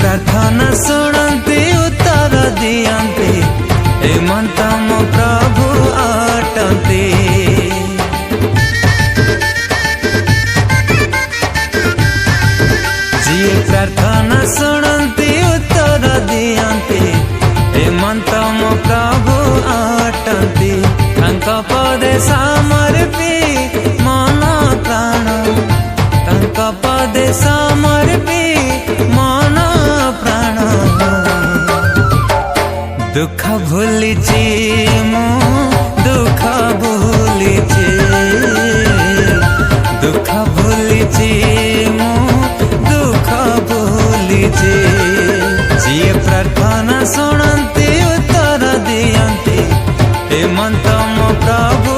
प्रार्थना शुणती उत्तर दियंती हेमंत मो प्रभु अटंती। जी प्रार्थना शुणती उत्तर दियंती हेमंत मो प्रभु अटंती। तांक पदे समर्पी मन प्राण तांक पदे समर्पी मन प्राण। दुख भूलिची मु दुख भूलिची दुख भूलिची मु दुख भूलिची। जी प्रार्थना शुणती उत्तर दियंती हेमंत मो प्रभु